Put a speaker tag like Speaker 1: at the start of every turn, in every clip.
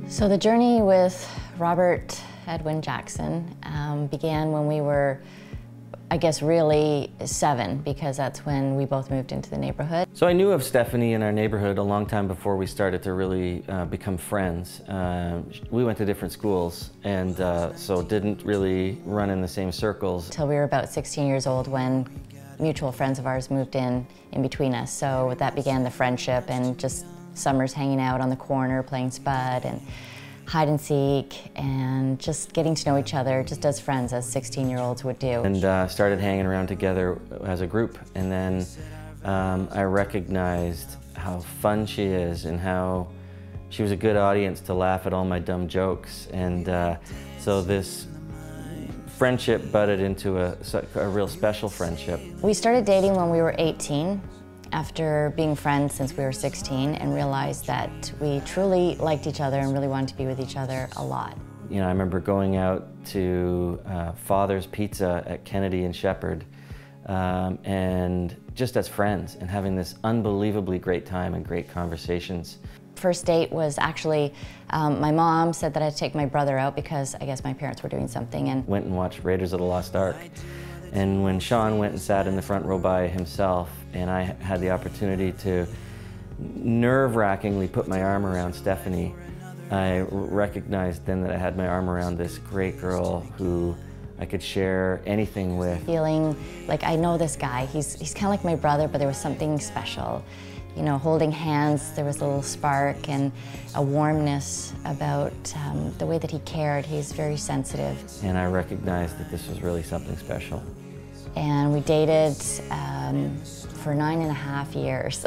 Speaker 1: So the journey with Robert Edwin Jackson began when we were, I guess, really 7, because that's when we both moved into the neighborhood.
Speaker 2: So I knew of Stephanie in our neighborhood a long time before we started to really become friends. We went to different schools, and so didn't really run in the same circles.
Speaker 1: Until we were about 16 years old when mutual friends of ours moved in between us. So that began the friendship, and just summers hanging out on the corner playing spud and hide and seek, and just getting to know each other just as friends, as 16-year-olds would do.
Speaker 2: And started hanging around together as a group, and then I recognized how fun she is and how she was a good audience to laugh at all my dumb jokes. And so this friendship budded into a real special friendship.
Speaker 1: We started dating when we were 18, after being friends since we were 16, and realized that we truly liked each other and really wanted to be with each other a lot.
Speaker 2: You know, I remember going out to Father's Pizza at Kennedy and Shepherd, and just as friends, and having this unbelievably great time and great conversations.
Speaker 1: First date was actually, my mom said that I had to take my brother out because I guess my parents were doing something, and
Speaker 2: went and watched Raiders of the Lost Ark. And when Sean went and sat in the front row by himself, and I had the opportunity to nerve-wrackingly put my arm around Stephanie, I recognized then that I had my arm around this great girl who I could share anything with.
Speaker 1: Feeling like I know this guy. He's kind of like my brother, but there was something special. You know, holding hands, there was a little spark and a warmness about the way that he cared. He's very sensitive.
Speaker 2: And I recognized that this was really something special.
Speaker 1: And we dated for 9.5 years.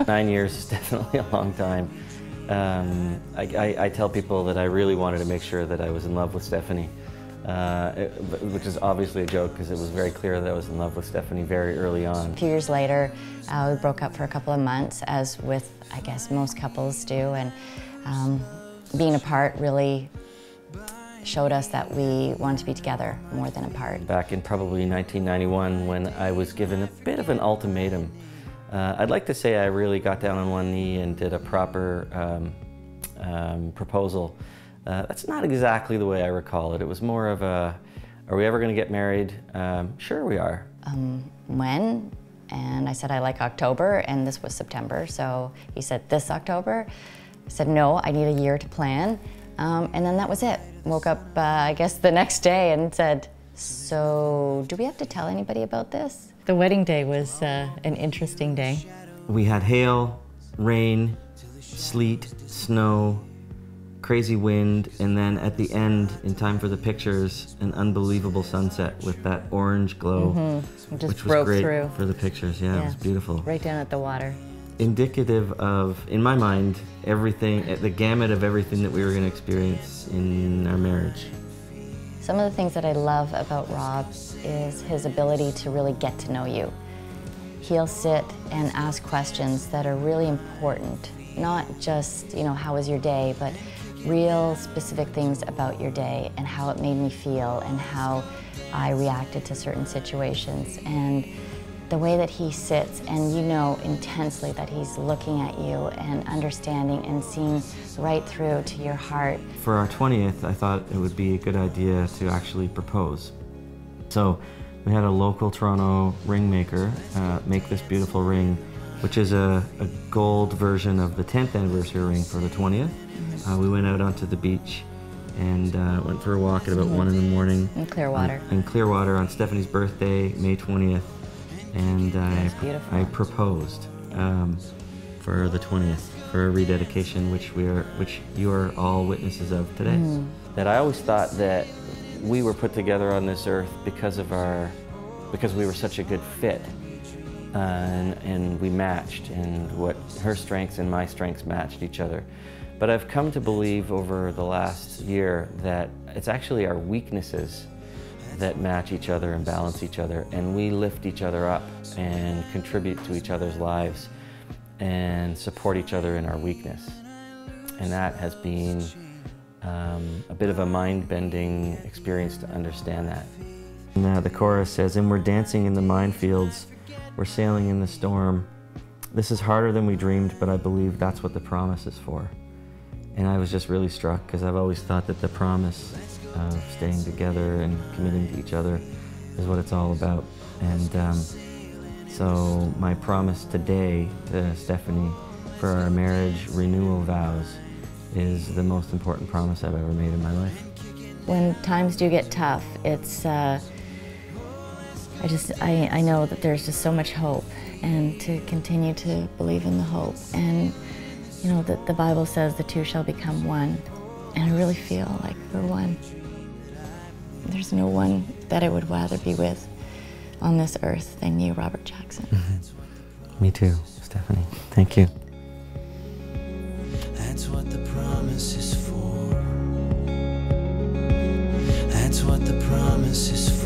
Speaker 2: 9 years is definitely a long time. I tell people that I really wanted to make sure that I was in love with Stephanie, which is obviously a joke because it was very clear that I was in love with Stephanie very early on.
Speaker 1: A few years later, we broke up for a couple of months, as with, I guess, most couples do, and being apart really showed us that we wanted to be together more than apart.
Speaker 2: Back in probably 1991, when I was given a bit of an ultimatum, I'd like to say I really got down on one knee and did a proper proposal. That's not exactly the way I recall it. It was more of a, are we ever going to get married? Sure we are.
Speaker 1: When? And I said, I like October, and this was September, so he said, this October? I said, no, I need a year to plan. And then that was it. Woke up, I guess, the next day and said, so do we have to tell anybody about this? The wedding day was an interesting day.
Speaker 2: We had hail, rain, sleet, snow, crazy wind, and then at the end, in time for the pictures, an unbelievable sunset with that orange glow,
Speaker 1: It just
Speaker 2: which was
Speaker 1: broke
Speaker 2: great
Speaker 1: through
Speaker 2: for the pictures. Yeah, it was beautiful.
Speaker 1: Right down at the water.
Speaker 2: Indicative of, in my mind, everything, the gamut of everything that we were going to experience in our marriage.
Speaker 1: Some of the things that I love about Rob is his ability to really get to know you. He'll sit and ask questions that are really important, not just, you know, how was your day, but real specific things about your day and how it made me feel and how I reacted to certain situations. And the way that he sits, and you know intensely that he's looking at you and understanding and seeing right through to your heart.
Speaker 2: For our 20th, I thought it would be a good idea to actually propose. So we had a local Toronto ring maker make this beautiful ring, which is a gold version of the 10th anniversary ring for the 20th. We went out onto the beach and went for a walk at about 1 in the morning.
Speaker 1: In Clearwater.
Speaker 2: In Clearwater on Stephanie's birthday, May 20th. And I proposed for the 20th, for a rededication, which you are all witnesses of today. That I always thought that we were put together on this earth because we were such a good fit, and we matched, and what her strengths and my strengths matched each other. But I've come to believe over the last year that it's actually our weaknesses that match each other and balance each other, and we lift each other up and contribute to each other's lives and support each other in our weakness. And that has been a bit of a mind-bending experience to understand that. And, the chorus says, and we're dancing in the minefields, we're sailing in the storm. This is harder than we dreamed, but I believe that's what the promise is for. And I was just really struck because I've always thought that the promise of staying together and committing to each other is what it's all about. And so my promise today to Stephanie for our marriage renewal vows is the most important promise I've ever made in my life.
Speaker 1: When times do get tough, it's I know that there's just so much hope, and to continue to believe in the hope. And you know that the Bible says the two shall become one, and I really feel like we're one. There's no one that I would rather be with on this earth than you, Robert Jackson.
Speaker 2: Me too, Stephanie. Thank you.
Speaker 3: That's what the promise is for. That's what the promise is for.